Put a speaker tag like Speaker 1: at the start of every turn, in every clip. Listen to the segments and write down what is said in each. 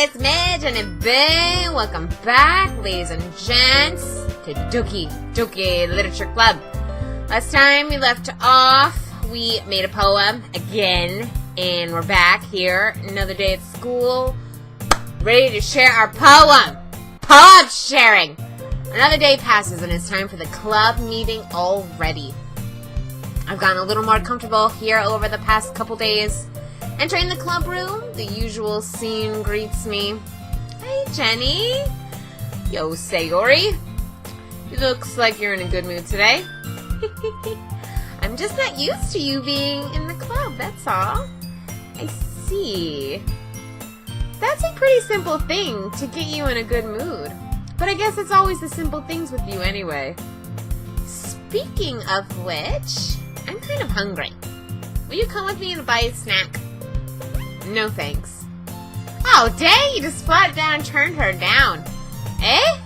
Speaker 1: it's me, Jennie Bee. Welcome back, ladies and gents, to Doki Literature Club. Last time we left off, we made a poem again, and we're back here, another day at school, ready to share our poem. Poem sharing! Another day passes, and it's time for the club meeting already. I've gotten a little more comfortable here over the past couple days. Entering the club room, the usual scene greets me. Hey, Jennie. Yo, Sayori. It looks like you're in a good mood today. I'm just not used to you being in the club, that's all. I see. That's a pretty simple thing to get you in a good mood. But I guess it's always the simple things with you anyway. Speaking of which, I'm kind of hungry. Will you come with me to buy a snack? No thanks. Oh, dang, you just flat down turned her down. Eh?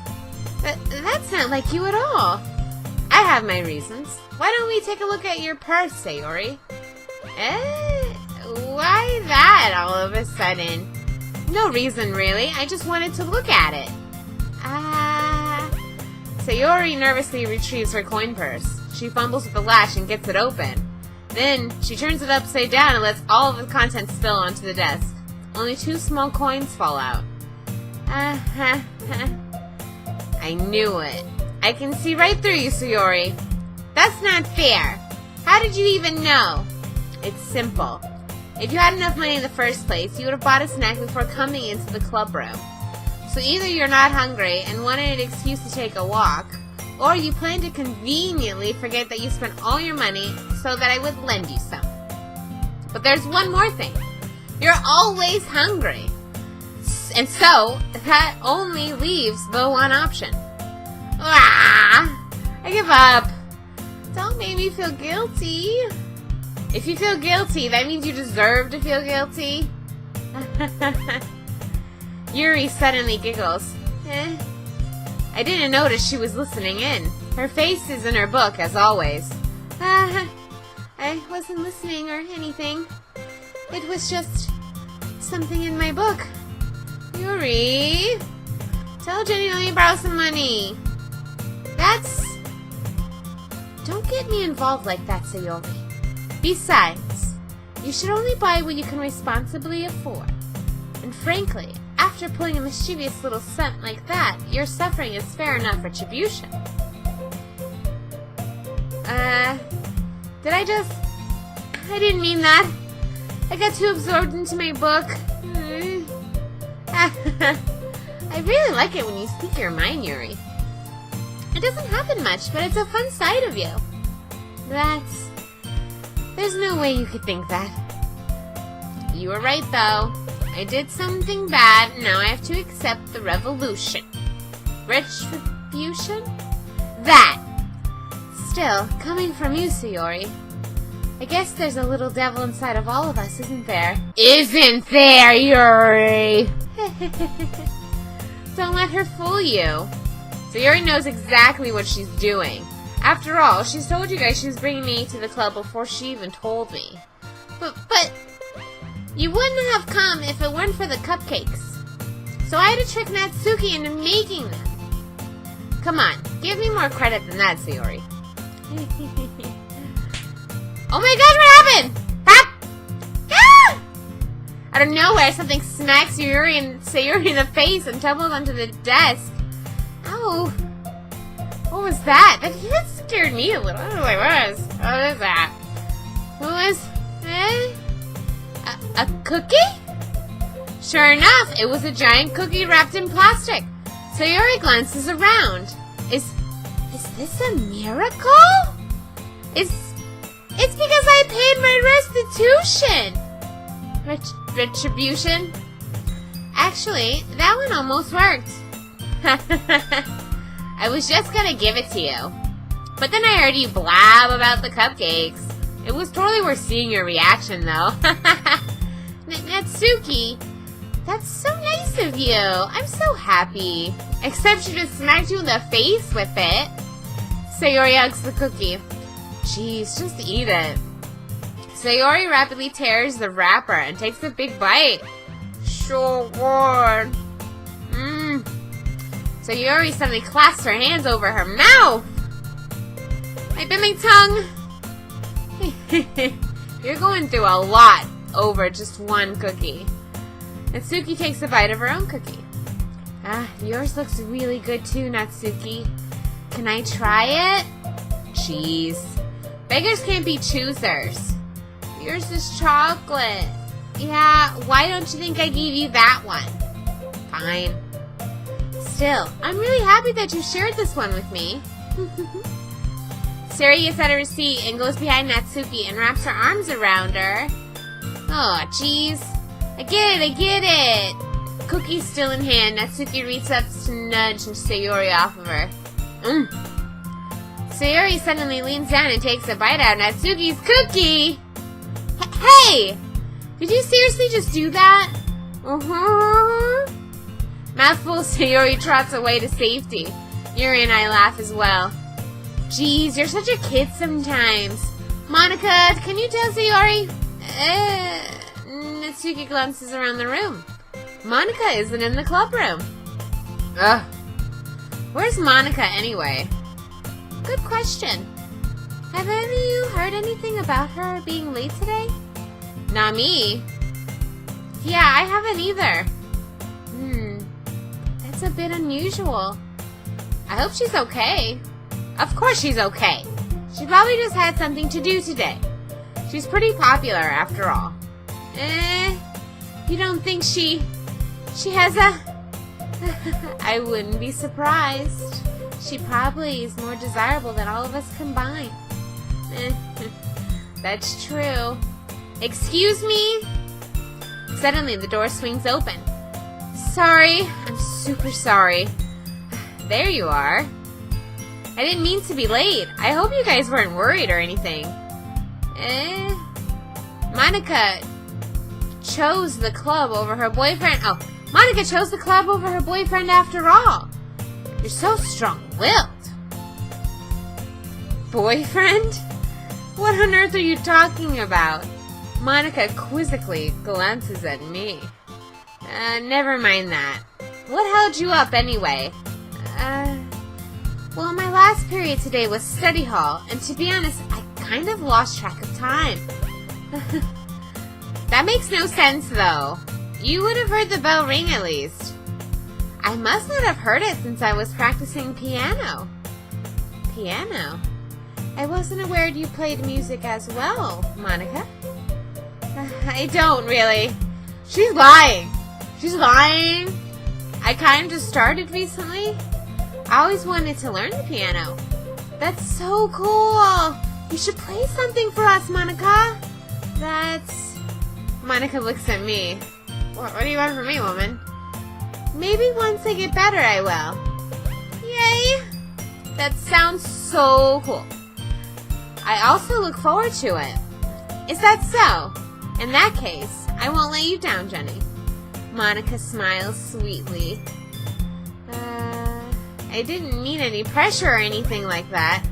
Speaker 1: That's not like you at all. I have my reasons. Why don't we take a look at your purse, Sayori? Eh? Why that all of a sudden? No reason, really. I just wanted to look at it. Sayori nervously retrieves her coin purse. She fumbles with the latch and gets it open. Then, she turns it upside down and lets all of the contents spill onto the desk. Only 2 small coins fall out. I knew it. I can see right through you, Sayori. That's not fair. How did you even know? It's simple. If you had enough money in the first place, you would have bought a snack before coming into the club room. So either you're not hungry and wanted an excuse to take a walk, or you plan to conveniently forget that you spent all your money so that I would lend you some. But there's one more thing. You're always hungry. And so, that only leaves the one option. I give up. Don't make me feel guilty. If you feel guilty, that means you deserve to feel guilty. Yuri suddenly giggles. I didn't notice she was listening in. Her face is in her book, as always. I wasn't listening or anything. It was just something in my book. Yuri, tell Jennie to let me borrow some money. Don't get me involved like that, Sayori. Besides, you should only buy what you can responsibly afford. And frankly, after pulling a mischievous little stunt like that, your suffering is fair enough retribution. I didn't mean that. I got too absorbed into my book. I really like it when you speak your mind, Yuri. It doesn't happen much, but it's a fun side of you. There's no way you could think that. You were right, though. I did something bad, and now I have to accept the revolution. Retribution? That! Still, coming from you, Sayori, I guess there's a little devil inside of all of us, isn't there? Isn't there, Yuri? Don't let her fool you. Sayori knows exactly what she's doing. After all, she's told you guys she was bringing me to the club before she even told me. But you wouldn't have come if it weren't for the cupcakes. So I had to trick Natsuki into making them. Come on, give me more credit than that, Sayori. Oh my gosh, what happened? Ah! Out of nowhere, something smacks Yuri and Sayori in the face and tumbles onto the desk. Ow. What was that? That scared me a little. I don't know what it was. What is that? What was... A cookie? Sure enough, it was a giant cookie wrapped in plastic. Sayori glances around. Is this a miracle? It's because I paid my restitution. Retribution? Actually, that one almost worked. I was just gonna give it to you. But then I heard you blab about the cupcakes. It was totally worth seeing your reaction, though. Natsuki, that's so nice of you. I'm so happy. Except she just smacked you in the face with it. Sayori hugs the cookie. Jeez, just eat it. Sayori rapidly tears the wrapper and takes a big bite. Shh. so good. So Yuri suddenly clasps her hands over her mouth. I bit my tongue. You're going through a lot over just one cookie. Natsuki takes a bite of her own cookie. Yours looks really good too, Natsuki. Can I try it? Jeez. Beggars can't be choosers. Yours is chocolate. Yeah, why don't you think I gave you that one? Fine. Still, I'm really happy that you shared this one with me. Sari gets out of her seat and goes behind Natsuki and wraps her arms around her. Oh, jeez. I get it. Cookie's still in hand. Natsuki reaches up to nudge Sayori off of her. Sayori suddenly leans down and takes a bite out of Natsuki's cookie. Hey! Did you seriously just do that? Mouthful, Sayori trots away to safety. Yuri and I laugh as well. Jeez, you're such a kid sometimes. Monica, can you tell Sayori? Natsuki glances around the room. Monica isn't in the club room. Ugh. Where's Monica anyway? Good question. Have any of you heard anything about her being late today? Not me. Yeah, I haven't either. That's a bit unusual. I hope she's okay. Of course she's okay. She probably just had something to do today. She's pretty popular after all. You don't think she has a... I wouldn't be surprised. She probably is more desirable than all of us combined. That's true. Excuse me? Suddenly the door swings open. Sorry, I'm super sorry. There you are. I didn't mean to be late. I hope you guys weren't worried or anything. Monica chose the club over her boyfriend. Oh, Monica chose the club over her boyfriend after all. You're so strong-willed. Boyfriend? What on earth are you talking about? Monica quizzically glances at me. Never mind that. What held you up anyway? Well, my last period today was study hall, and to be honest, I kind of lost track of time. That makes no sense, though. You would have heard the bell ring at least. I must not have heard it since I was practicing piano. Piano? I wasn't aware you played music as well, Monica. I don't really. She's lying. She's lying. I kind of just started recently. I always wanted to learn the piano. That's so cool. You should play something for us, Monica. Monica looks at me. What do you want from me, woman? Maybe once I get better, I will. Yay! That sounds so cool. I also look forward to it. Is that so? In that case, I won't let you down, Jenny. Monica smiles sweetly. I didn't mean any pressure or anything like that.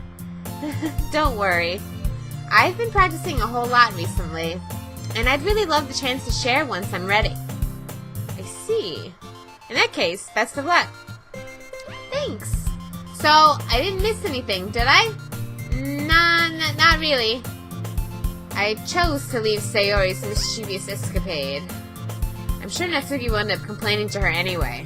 Speaker 1: Don't worry. I've been practicing a whole lot recently, and I'd really love the chance to share once I'm ready. I see. In that case, best of luck. Thanks. So, I didn't miss anything, did I? Not really. I chose to leave Sayori's mischievous escapade. I'm sure Natsuki will end up complaining to her anyway.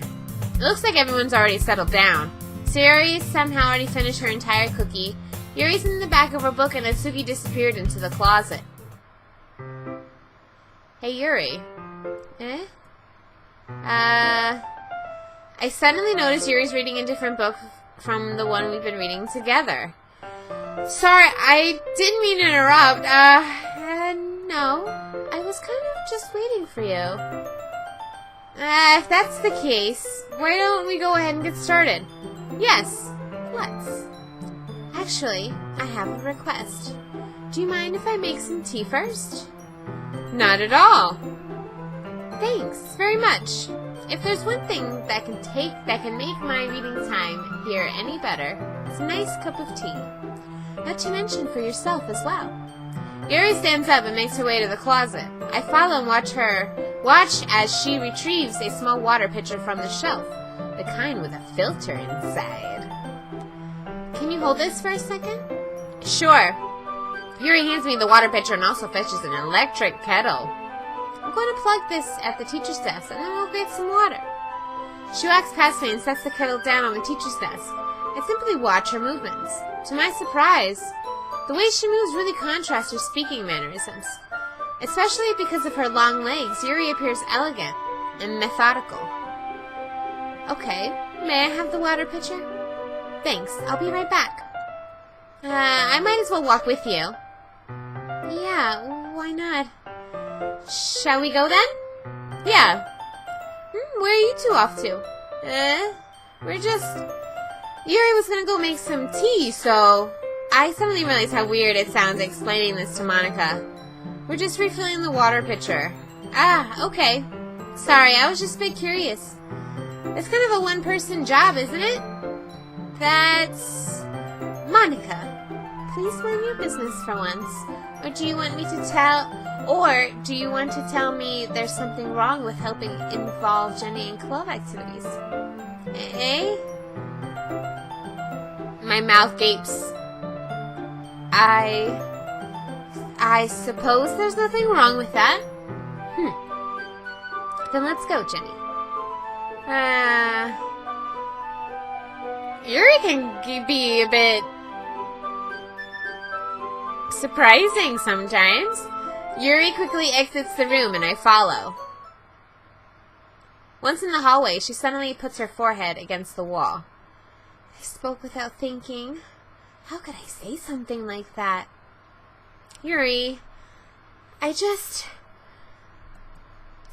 Speaker 1: It looks like everyone's already settled down. Sayori somehow already finished her entire cookie. Yuri's in the back of her book and Natsuki disappeared into the closet. Hey, Yuri. I suddenly noticed Yuri's reading a different book from the one we've been reading together. Sorry, I didn't mean to interrupt. No. I was kind of just waiting for you. If that's the case, why don't we go ahead and get started? Yes, let's. Actually, I have a request. Do you mind if I make some tea first? Not at all. Thanks very much. If there's one thing that can make my reading time here any better, it's a nice cup of tea. Not to mention for yourself as well. Yuri stands up and makes her way to the closet. I follow and watch her Watch as she retrieves a small water pitcher from the shelf, the kind with a filter inside. Can you hold this for a second? Sure. Yuri hands me the water pitcher and also fetches an electric kettle. I'm going to plug this at the teacher's desk, and then we'll get some water. She walks past me and sets the kettle down on the teacher's desk. I simply watch her movements. To my surprise, the way she moves really contrasts her speaking mannerisms. Especially because of her long legs, Yuri appears elegant and methodical. Okay, may I have the water pitcher? Thanks, I'll be right back. I might as well walk with you. Yeah, why not? Shall we go then? Yeah. Where are you two off to? We're just... Yuri was gonna go make some tea, so... I suddenly realized how weird it sounds explaining this to Monica. We're just refilling the water pitcher. Ah, okay. Sorry, I was just a bit curious. It's kind of a one-person job, isn't it? That's... Monica, please mind your business for once. Or do you want me to tell me there's something wrong with helping involve Jennie in club activities? Eh? My mouth gapes. I suppose there's nothing wrong with that. Then let's go, Jennie. Yuri can be a bit surprising sometimes. Yuri quickly exits the room and I follow. Once in the hallway, she suddenly puts her forehead against the wall. I spoke without thinking. How could I say something like that? Yuri,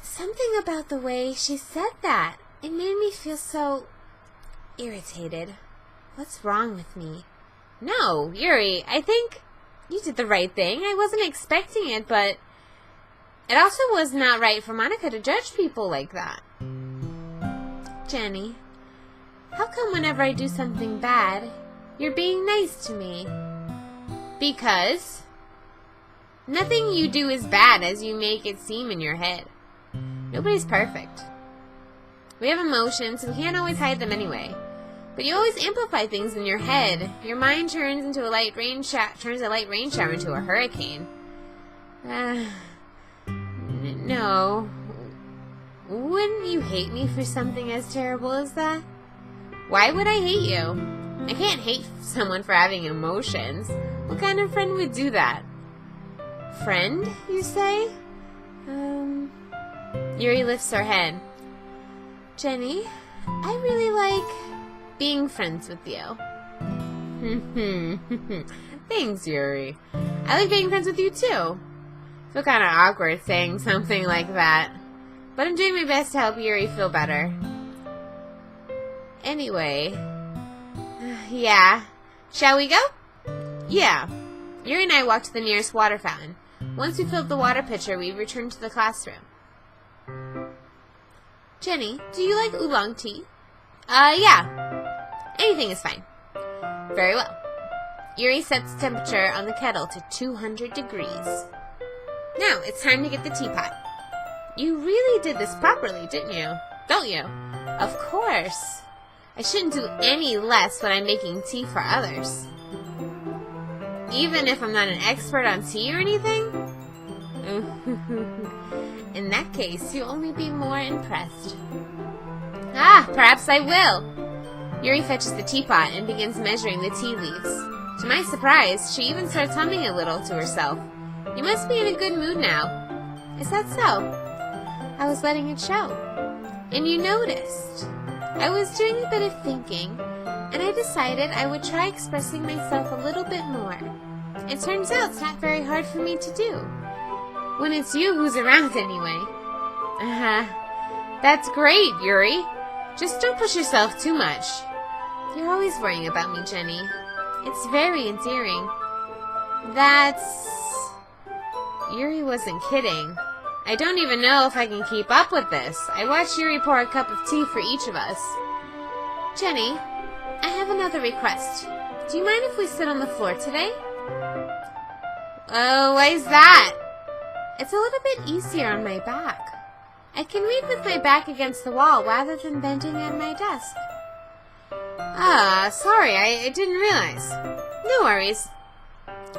Speaker 1: something about the way she said that. It made me feel so irritated. What's wrong with me? No, Yuri, I think you did the right thing. I wasn't expecting it, but it also was not right for Monica to judge people like that. Jennie, how come whenever I do something bad, you're being nice to me? Because nothing you do is bad as you make it seem in your head. Nobody's perfect. We have emotions, and we can't always hide them anyway. But you always amplify things in your head. Your mind turns a light rain shower into a hurricane. No. Wouldn't you hate me for something as terrible as that? Why would I hate you? I can't hate someone for having emotions. What kind of friend would do that? Friend, you say? Yuri lifts her head. Jennie, I really like being friends with you. Thanks, Yuri. I like being friends with you, too. I feel kind of awkward saying something like that. But I'm doing my best to help Yuri feel better. Anyway. Yeah. Shall we go? Yeah. Yuri and I walked to the nearest water fountain. Once we filled the water pitcher, we returned to the classroom. Jennie, do you like oolong tea? Yeah. Anything is fine. Very well. Yuri sets the temperature on the kettle to 200 degrees. Now, it's time to get the teapot. You really did this properly, didn't you? Don't you? Of course. I shouldn't do any less when I'm making tea for others. Even if I'm not an expert on tea or anything? In that case, you'll only be more impressed. Perhaps I will. Yuri fetches the teapot and begins measuring the tea leaves. To my surprise, she even starts humming a little to herself. You must be in a good mood now. Is that so? I was letting it show. And you noticed. I was doing a bit of thinking, and I decided I would try expressing myself a little bit more. It turns out it's not very hard for me to do. When it's you who's around anyway. That's great, Yuri. Just don't push yourself too much. You're always worrying about me, Jennie. It's very endearing. Yuri wasn't kidding. I don't even know if I can keep up with this. I watched Yuri pour a cup of tea for each of us. Jennie, I have another request. Do you mind if we sit on the floor today? Oh, why is that? It's a little bit easier on my back. I can read with my back against the wall rather than bending at my desk. Sorry, I didn't realize. No worries.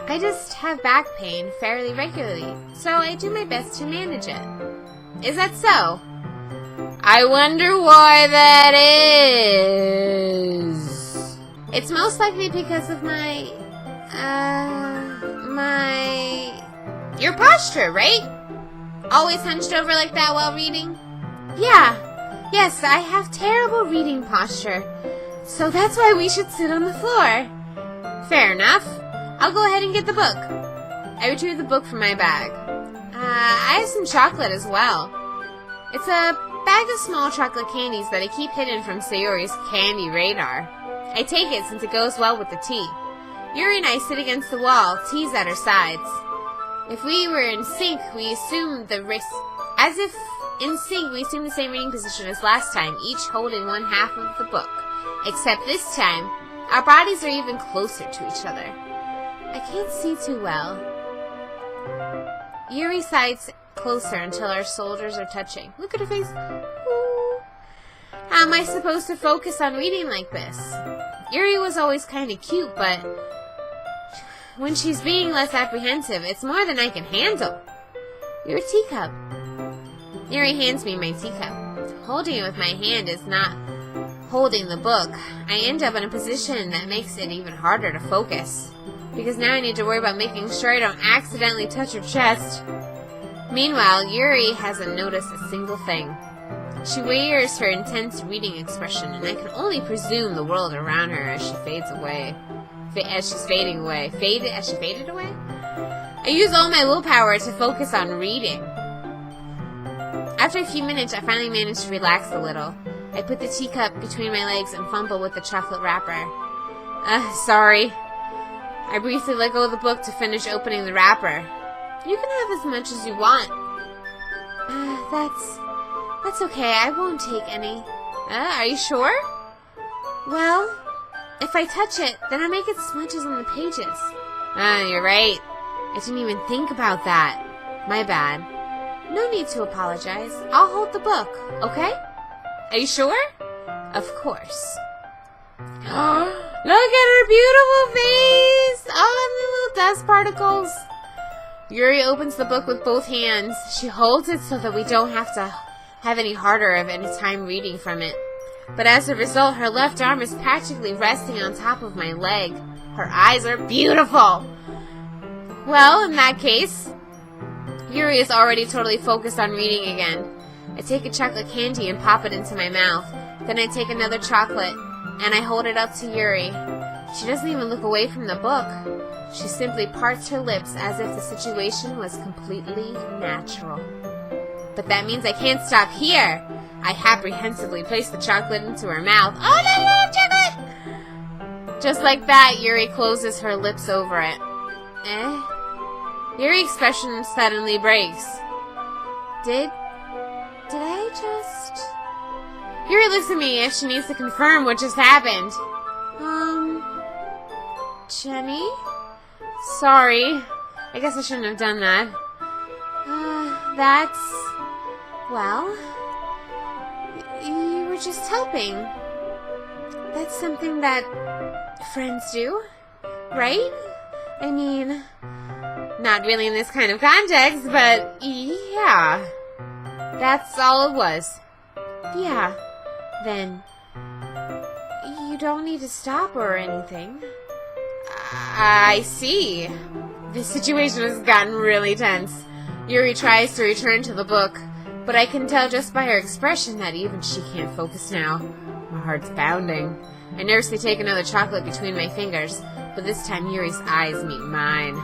Speaker 1: I just have back pain fairly regularly, so I do my best to manage it. Is that so? I wonder why that is. It's most likely because of your posture, right? Always hunched over like that while reading? Yes, I have terrible reading posture. So that's why we should sit on the floor. Fair enough. I'll go ahead and get the book. I retrieve the book from my bag. I have some chocolate as well. It's a bag of small chocolate candies that I keep hidden from Sayori's candy radar. I take it since it goes well with the tea. Yuri and I sit against the wall, teas at our sides. If we were in sync, we assume the same reading position as last time, each holding one half of the book. Except this time, our bodies are even closer to each other. I can't see too well. Yuri sides closer until our shoulders are touching. Look at her face. Ooh. How am I supposed to focus on reading like this? Yuri was always kind of cute, but when she's being less apprehensive, it's more than I can handle. Your teacup. Yuri hands me my teacup. Holding it with my hand is not holding the book. I end up in a position that makes it even harder to focus, because now I need to worry about making sure I don't accidentally touch her chest. Meanwhile, Yuri hasn't noticed a single thing. She wears her intense reading expression, and I can only presume the world around her as she fades away. As she's fading away. As she faded away? I use all my willpower to focus on reading. After a few minutes, I finally manage to relax a little. I put the teacup between my legs and fumble with the chocolate wrapper. Sorry. I briefly let go of the book to finish opening the wrapper. You can have as much as you want. That's okay. I won't take any. Are you sure? Well, if I touch it, then I make it smudges on the pages. You're right. I didn't even think about that. My bad. No need to apologize. I'll hold the book, okay? Are you sure? Of course. Look at her beautiful face! All of the little dust particles. Yuri opens the book with both hands. She holds it so that we don't have to have any harder of any time reading from it. But as a result, her left arm is practically resting on top of my leg. Her eyes are beautiful. Well, in that case, Yuri is already totally focused on reading again. I take a chocolate candy and pop it into my mouth. Then I take another chocolate and I hold it up to Yuri. She doesn't even look away from the book. She simply parts her lips as if the situation was completely natural. But that means I can't stop here. I apprehensively place the chocolate into her mouth. Oh, no, chocolate! Just like that, Yuri closes her lips over it. Yuri's expression suddenly breaks. Did I just... Yuri looks at me as she needs to confirm what just happened. Jennie? Sorry. I guess I shouldn't have done that. Well... You were just helping. That's something that friends do, right? I mean, not really in this kind of context, but yeah. That's all it was. Yeah. Then, you don't need to stop or anything. I see. This situation has gotten really tense. Yuri tries to return to the book, but I can tell just by her expression that even she can't focus now. My heart's pounding. I nervously take another chocolate between my fingers, but this time Yuri's eyes meet mine.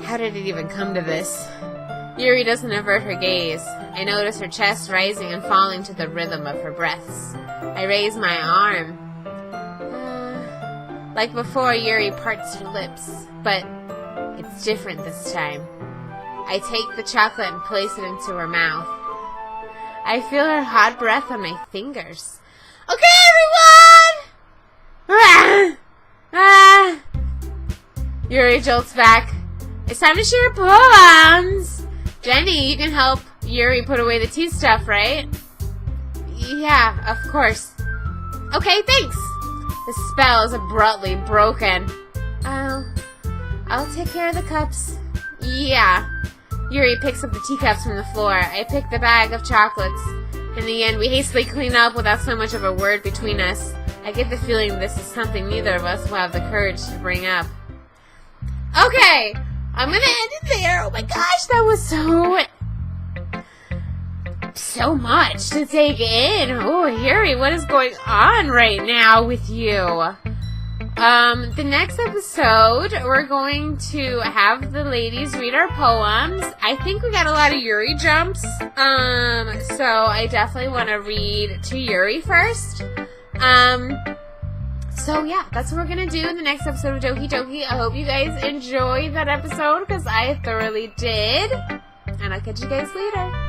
Speaker 1: How did it even come to this? Yuri doesn't avert her gaze. I notice her chest rising and falling to the rhythm of her breaths. I raise my arm. Like before, Yuri parts her lips, but it's different this time. I take the chocolate and place it into her mouth. I feel her hot breath on my fingers. Okay, everyone! Yuri jolts back. It's time to share poems! Jennie, you can help Yuri put away the tea stuff, right? Yeah, of course. Okay, thanks. The spell is abruptly broken. I'll take care of the cups. Yeah. Yuri picks up the teacups from the floor. I pick the bag of chocolates. In the end, we hastily clean up without so much of a word between us. I get the feeling this is something neither of us will have the courage to bring up. Okay, I'm gonna end it there. Oh my gosh, that was so much to take in. Oh, Yuri, what is going on right now with you? The next episode, we're going to have the ladies read our poems. I think we got a lot of Yuri jumps. So I definitely want to read to Yuri first. So yeah, that's what we're gonna do in the next episode of Doki Doki. I hope you guys enjoyed that episode, because I thoroughly did. And I'll catch you guys later.